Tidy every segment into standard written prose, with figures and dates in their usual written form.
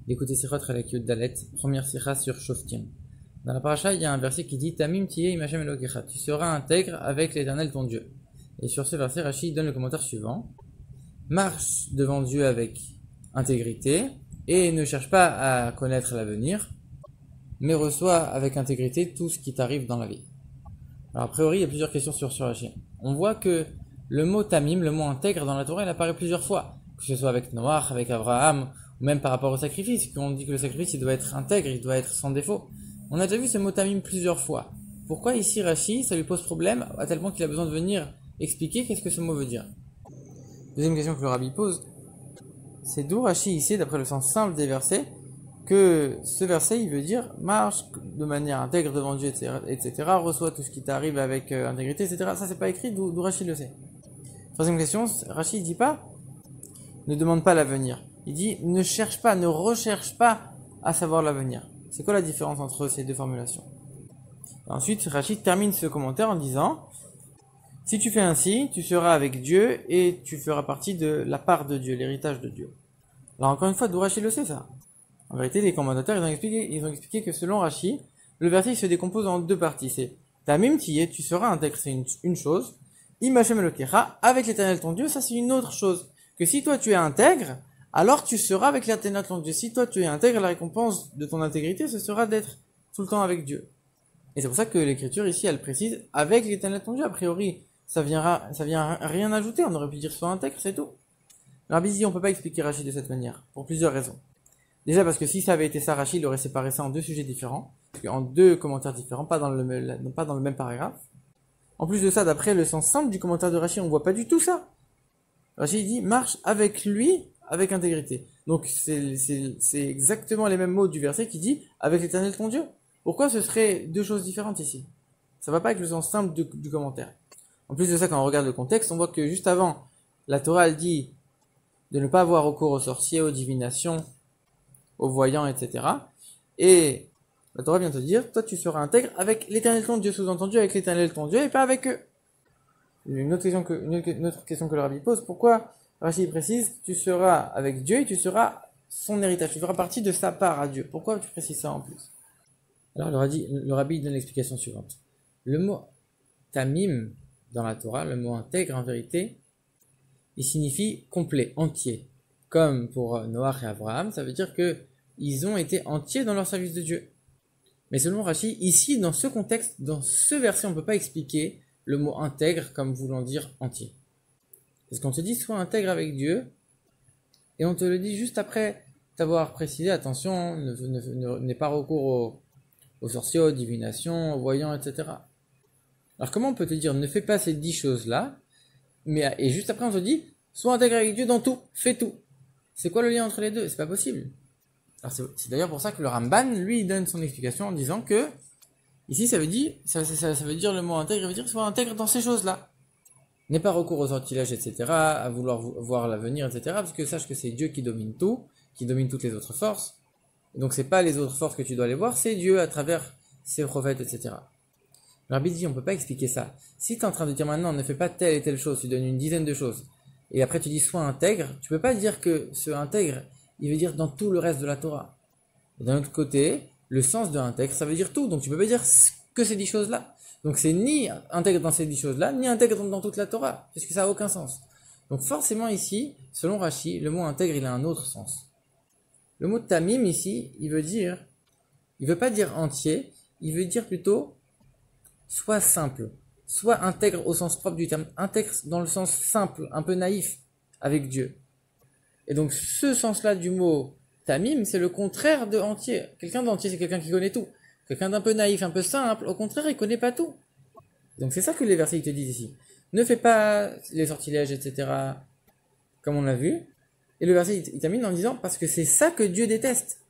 D'écouter Sichot Chelek Yud Dalet, première Sicha sur Shoftim. Dans la paracha, il y a un verset qui dit Tamim Tiyeh im Hashem Elokecha, tu seras intègre avec l'Éternel ton Dieu. Et sur ce verset, Rashi donne le commentaire suivant: marche devant Dieu avec intégrité et ne cherche pas à connaître l'avenir, mais reçois avec intégrité tout ce qui t'arrive dans la vie. Alors, a priori, il y a plusieurs questions sur Rashi. On voit que le mot Tamim, le mot intègre dans la Torah, il apparaît plusieurs fois, que ce soit avec Noach, avec Abraham, ou même par rapport au sacrifice, qu'on dit que le sacrifice il doit être intègre, il doit être sans défaut. On a déjà vu ce mot Tamim plusieurs fois. Pourquoi ici Rashi, ça lui pose problème, à tel point qu'il a besoin de venir expliquer qu'est-ce que ce mot veut dire? Deuxième question que le Rabbi pose, c'est d'où Rashi ici, d'après le sens simple des versets, que ce verset il veut dire marche de manière intègre devant Dieu, etc., reçois tout ce qui t'arrive avec intégrité, etc. Ça c'est pas écrit, d'où Rashi le sait. Troisième question, Rashi dit pas ne demande pas l'avenir. Il dit ne cherche pas, ne recherche pas à savoir l'avenir. C'est quoi la différence entre ces deux formulations? Ensuite, Rachid termine ce commentaire en disant si tu fais ainsi, tu seras avec Dieu et tu feras partie de la part de Dieu, l'héritage de Dieu. Alors encore une fois, d'où Rachid le sait ça? En vérité, les commentateurs ils ont expliqué que selon Rachid, le verset il se décompose en deux parties. C'est Tamim Tiyeh, tu seras intègre, c'est une chose. Im Hashem Elokecha, avec l'Éternel ton Dieu, ça c'est une autre chose. Que si toi tu es intègre, alors tu seras avec l'Éternel ton Dieu. Si toi tu es intègre, la récompense de ton intégrité, ce sera d'être tout le temps avec Dieu. Et c'est pour ça que l'Écriture ici, elle précise avec l'Éternel ton Dieu. A priori, ça vient rien ajouter. On aurait pu dire sois intègre, c'est tout. Alors ici, on peut pas expliquer Rachid de cette manière, pour plusieurs raisons. Déjà parce que si ça avait été ça, Rachid aurait séparé ça en deux sujets différents, en deux commentaires différents, pas dans le même paragraphe. En plus de ça, d'après le sens simple du commentaire de Rachid, on voit pas du tout ça. Rachid dit marche avec lui, avec intégrité. Donc c'est exactement les mêmes mots du verset qui dit avec l'Éternel ton Dieu. Pourquoi ce serait deux choses différentes ici? Ça va pas avec le sens simple du commentaire. En plus de ça, quand on regarde le contexte, on voit que juste avant, la Torah elle dit de ne pas avoir recours aux sorciers, aux divinations, aux voyants, etc. Et la Torah vient te dire, toi tu seras intègre avec l'Éternel ton Dieu, sous-entendu avec l'Éternel ton Dieu et pas avec eux. Une autre question que le Rabbi pose, pourquoi Rachid précise, tu seras avec Dieu et tu seras son héritage, tu feras partie de sa part à Dieu. Pourquoi tu précises ça en plus? Alors le Rabbi donne l'explication suivante. Le mot tamim dans la Torah, le mot intègre en vérité, il signifie complet, entier. Comme pour Noach et Abraham, ça veut dire que ils ont été entiers dans leur service de Dieu. Mais selon Rachid, ici, dans ce contexte, dans ce verset, on ne peut pas expliquer le mot intègre comme voulant dire entier. Parce qu'on te dit sois intègre avec Dieu, et on te le dit juste après t'avoir précisé, attention, n'aie pas recours aux sorciers, aux divinations, aux voyants, etc. Alors comment on peut te dire ne fais pas ces 10 choses-là, et juste après on te dit sois intègre avec Dieu dans tout, fais tout. C'est quoi le lien entre les deux? C'est pas possible. Alors c'est d'ailleurs pour ça que le Ramban, lui, il donne son explication en disant que ici ça veut dire le mot intègre, ça veut dire sois intègre dans ces choses-là. N'aie pas recours aux sortilèges, etc., à vouloir voir l'avenir, etc., parce que sache que c'est Dieu qui domine tout, qui domine toutes les autres forces. Et donc c'est pas les autres forces que tu dois aller voir, c'est Dieu à travers ses prophètes, etc. Le Rabbi dit, on peut pas expliquer ça. Si tu es en train de dire maintenant, ne fais pas telle et telle chose, tu donnes une dizaine de choses, et après tu dis sois intègre, tu peux pas dire que ce intègre, il veut dire dans tout le reste de la Torah. Et d'un autre côté, le sens de intègre, ça veut dire tout, donc tu peux pas dire que ces 10 choses-là. Donc c'est ni intègre dans ces 10 choses-là, ni intègre dans toute la Torah, parce que ça n'a aucun sens. Donc forcément ici, selon Rashi, le mot intègre, il a un autre sens. Le mot tamim ici, il veut pas dire entier, il veut dire plutôt soit simple, soit intègre au sens propre du terme, intègre dans le sens simple, un peu naïf, avec Dieu. Et donc ce sens-là du mot tamim, c'est le contraire de entier. Quelqu'un d'entier, c'est quelqu'un qui connaît tout. Quelqu'un d'un peu naïf, un peu simple, au contraire, il connaît pas tout. Donc c'est ça que les versets te disent ici. Ne fais pas les sortilèges, etc., comme on l'a vu. Et le verset, il termine en disant, parce que c'est ça que Dieu déteste.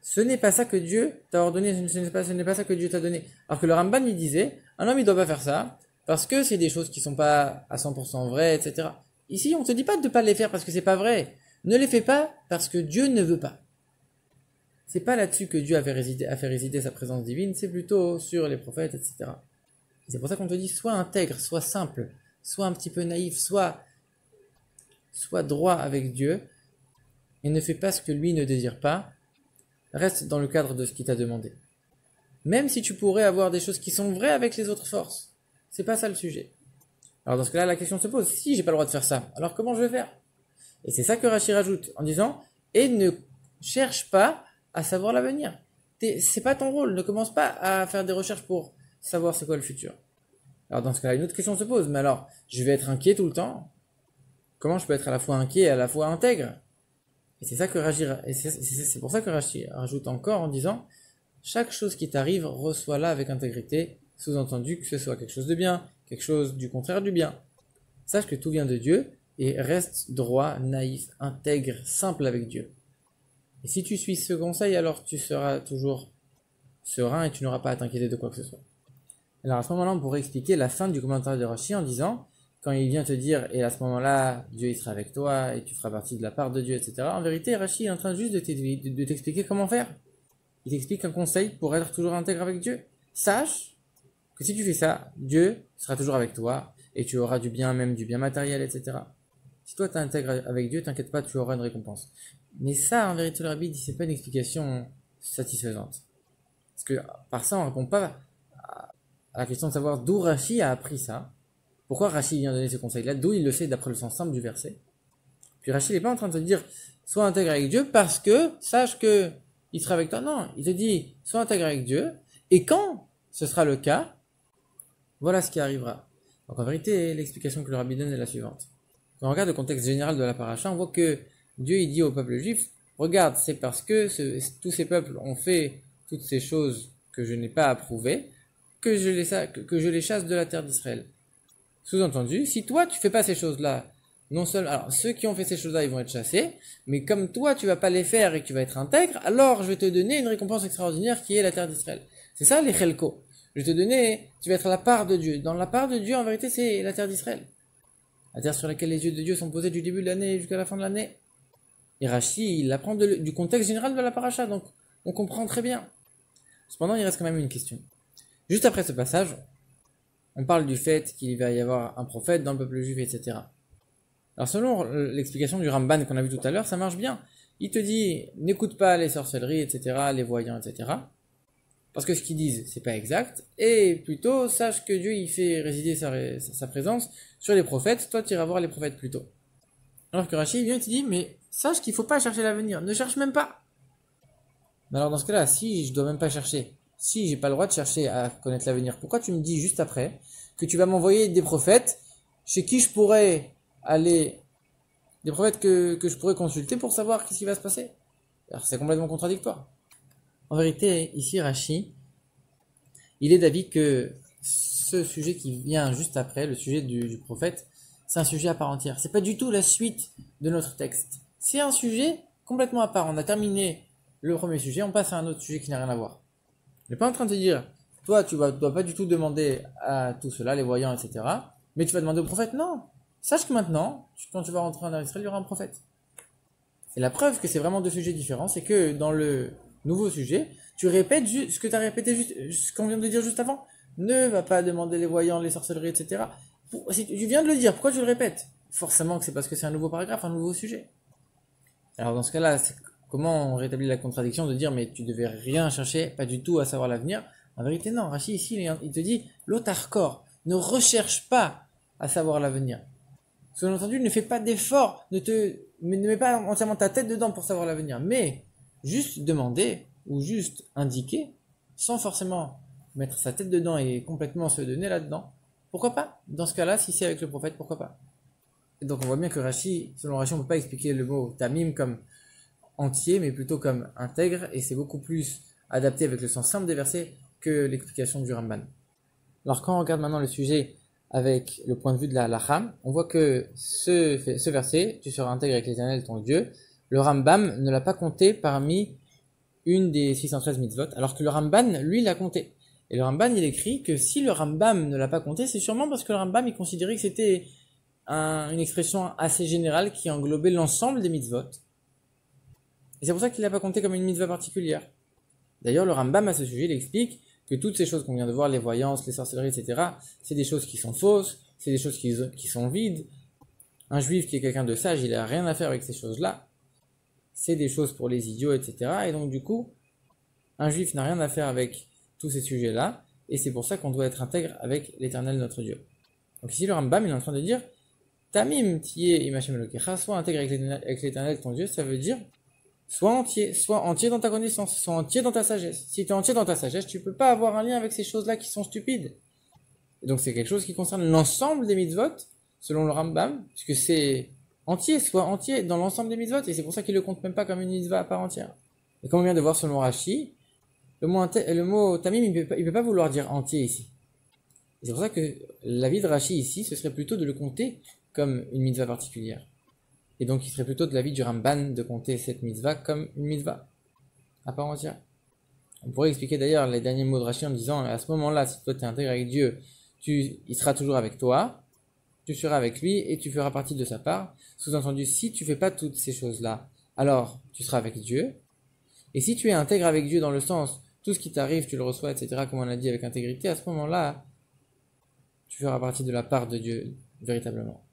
Ce n'est pas ça que Dieu t'a ordonné, ce n'est pas ça que Dieu t'a donné. Alors que le Ramban, il disait, un homme, il doit pas faire ça, parce que c'est des choses qui sont pas à 100% vraies, etc. Ici, on te dit pas de ne pas les faire parce que c'est pas vrai. Ne les fais pas parce que Dieu ne veut pas. C'est pas là-dessus que Dieu a fait résider sa présence divine, c'est plutôt sur les prophètes, etc. Et c'est pour ça qu'on te dit, sois intègre, sois simple, sois un petit peu naïf, sois droit avec Dieu, et ne fais pas ce que lui ne désire pas, reste dans le cadre de ce qu'il t'a demandé. Même si tu pourrais avoir des choses qui sont vraies avec les autres forces. C'est pas ça le sujet. Alors dans ce cas-là, la question se pose, si j'ai pas le droit de faire ça, alors comment je vais faire? Et c'est ça que Rashi rajoute en disant, et ne cherche pas à savoir l'avenir. C'est pas ton rôle, ne commence pas à faire des recherches pour savoir c'est quoi le futur. Alors dans ce cas-là, une autre question se pose, mais alors, je vais être inquiet tout le temps? Comment je peux être à la fois inquiet et à la fois intègre? Et c'est ça que c'est pour ça que Rashi rajoute encore en disant, chaque chose qui t'arrive, reçois-la avec intégrité, sous-entendu que ce soit quelque chose de bien, quelque chose du contraire du bien. Sache que tout vient de Dieu, et reste droit, naïf, intègre, simple avec Dieu. Et si tu suis ce conseil, alors tu seras toujours serein et tu n'auras pas à t'inquiéter de quoi que ce soit. Alors à ce moment-là, on pourrait expliquer la fin du commentaire de Rashi en disant, quand il vient te dire, et à ce moment-là, Dieu il sera avec toi, et tu feras partie de la part de Dieu, etc. En vérité, Rashi est en train juste de t'expliquer comment faire. Il t'explique un conseil pour être toujours intègre avec Dieu. Sache que si tu fais ça, Dieu sera toujours avec toi, et tu auras du bien, même du bien matériel, etc. Si toi t'intègres avec Dieu, t'inquiète pas, tu auras une récompense. Mais ça, en vérité, le rabbi dit, c'est pas une explication satisfaisante. Parce que par ça, on répond pas à la question de savoir d'où Rashi a appris ça. Pourquoi Rashi vient donner ce conseil-là, d'où il le sait d'après le sens simple du verset. Puis Rashi n'est pas en train de te dire, sois intègre avec Dieu parce que, sache que il sera avec toi. Non, il te dit, sois intègre avec Dieu, et quand ce sera le cas, voilà ce qui arrivera. Donc en vérité, l'explication que le rabbi donne est la suivante. Quand on regarde le contexte général de la paracha, on voit que Dieu il dit au peuple juif, regarde, c'est parce que tous ces peuples ont fait toutes ces choses que je n'ai pas approuvées, que je les chasse de la terre d'Israël. Sous-entendu, si toi tu fais pas ces choses-là, non seulement, alors ceux qui ont fait ces choses-là ils vont être chassés, mais comme toi tu vas pas les faire et que tu vas être intègre, alors je vais te donner une récompense extraordinaire qui est la terre d'Israël. C'est ça les chelko. Je vais te donner, tu vas être la part de Dieu. Dans la part de Dieu, en vérité, c'est la terre d'Israël. La terre sur laquelle les yeux de Dieu sont posés du début de l'année jusqu'à la fin de l'année. Et Rashi, il apprend du contexte général de la paracha, donc on comprend très bien. Cependant, il reste quand même une question. Juste après ce passage, on parle du fait qu'il va y avoir un prophète dans le peuple juif, etc. Alors selon l'explication du Ramban qu'on a vu tout à l'heure, ça marche bien. Il te dit, n'écoute pas les sorcelleries, etc., les voyants, etc., parce que ce qu'ils disent, c'est pas exact, et plutôt, sache que Dieu, il fait résider sa présence sur les prophètes, toi, tu iras voir les prophètes plutôt. Alors que Rashi vient et te dit, mais sache qu'il faut pas chercher l'avenir, ne cherche même pas. Mais alors dans ce cas-là, si je dois même pas chercher, si j'ai pas le droit de chercher à connaître l'avenir, pourquoi tu me dis juste après que tu vas m'envoyer des prophètes chez qui je pourrais aller, des prophètes que je pourrais consulter pour savoir qu'est-ce qui va se passer? Alors c'est complètement contradictoire. En vérité, ici, Rashi, il est d'avis que ce sujet qui vient juste après, le sujet du prophète, c'est un sujet à part entière. C'est pas du tout la suite de notre texte. C'est un sujet complètement à part. On a terminé le premier sujet, on passe à un autre sujet qui n'a rien à voir. Il n'est pas en train de te dire, toi, tu dois pas du tout demander à tout cela, les voyants, etc., mais tu vas demander au prophète. Non. Sache que maintenant, quand tu vas rentrer en Israël, il y aura un prophète. Et la preuve que c'est vraiment deux sujets différents, c'est que dans le nouveau sujet, tu répètes ce que tu as répété, ce qu'on vient de dire juste avant. Ne va pas demander les voyants, les sorcelleries, etc. Si tu viens de le dire, pourquoi tu le répètes? Forcément que c'est parce que c'est un nouveau paragraphe, un nouveau sujet. Alors dans ce cas-là, comment on rétablit la contradiction de dire mais tu devais rien chercher, pas du tout à savoir l'avenir? En vérité, non. Rashi ici, il te dit l'otarkor, ne recherche pas à savoir l'avenir. Sous-entendu, ne fais pas d'effort, ne mets pas entièrement ta tête dedans pour savoir l'avenir, mais juste demander ou juste indiquer, sans forcément mettre sa tête dedans et complètement se donner là-dedans. Pourquoi pas? Dans ce cas-là, si c'est avec le prophète, pourquoi pas? Et donc on voit bien que Rashi, selon Rashi, on ne peut pas expliquer le mot tamim comme entier, mais plutôt comme intègre, et c'est beaucoup plus adapté avec le sens simple des versets que l'explication du Ramban. Alors quand on regarde maintenant le sujet avec le point de vue de la halakha, on voit que ce verset, tu seras intègre avec l'Éternel ton Dieu, le Rambam ne l'a pas compté parmi une des 613 mitzvot, alors que le Ramban, lui, l'a compté. Et le Ramban, il écrit que si le Rambam ne l'a pas compté, c'est sûrement parce que le Rambam, il considérait que c'était une expression assez générale qui englobait l'ensemble des mitzvot. Et c'est pour ça qu'il l'a pas compté comme une mitzvah particulière. D'ailleurs, le Rambam, à ce sujet, il explique que toutes ces choses qu'on vient de voir, les voyances, les sorcelleries, etc., c'est des choses qui sont fausses, c'est des choses qui sont vides. Un juif qui est quelqu'un de sage, il a rien à faire avec ces choses-là. C'est des choses pour les idiots, etc. Et donc, du coup, Un juif n'a rien à faire avec tous ces sujets-là, et c'est pour ça qu'on doit être intègre avec l'Éternel notre Dieu. Donc ici le Rambam il est en train de dire Tamim tiye im Hashem Elokecha, sois intègre avec l'Éternel ton Dieu, ça veut dire sois entier dans ta connaissance, sois entier dans ta sagesse. Si tu es entier dans ta sagesse, tu peux pas avoir un lien avec ces choses-là qui sont stupides. Et donc c'est quelque chose qui concerne l'ensemble des mitzvot, selon le Rambam, puisque c'est entier, sois entier dans l'ensemble des mitzvot, et c'est pour ça qu'il le compte même pas comme une mitzvah à part entière. Et comme on vient de voir selon Rashi, le mot tamim, il peut pas vouloir dire entier ici. C'est pour ça que l'avis de Rashi ici, ce serait plutôt de le compter comme une mitzvah particulière. Et donc il serait plutôt de l'avis du Ramban de compter cette mitzvah comme une mitzvah à part entière. On pourrait expliquer d'ailleurs les derniers mots de Rashi en disant à ce moment-là, si toi tu es intégré avec Dieu, il sera toujours avec toi, tu seras avec lui et tu feras partie de sa part. Sous-entendu, si tu fais pas toutes ces choses-là, alors tu seras avec Dieu. Et si tu es intègre avec Dieu dans le sens, tout ce qui t'arrive, tu le reçois, etc., comme on l'a dit avec intégrité, à ce moment-là, tu feras partie de la part de Dieu, véritablement.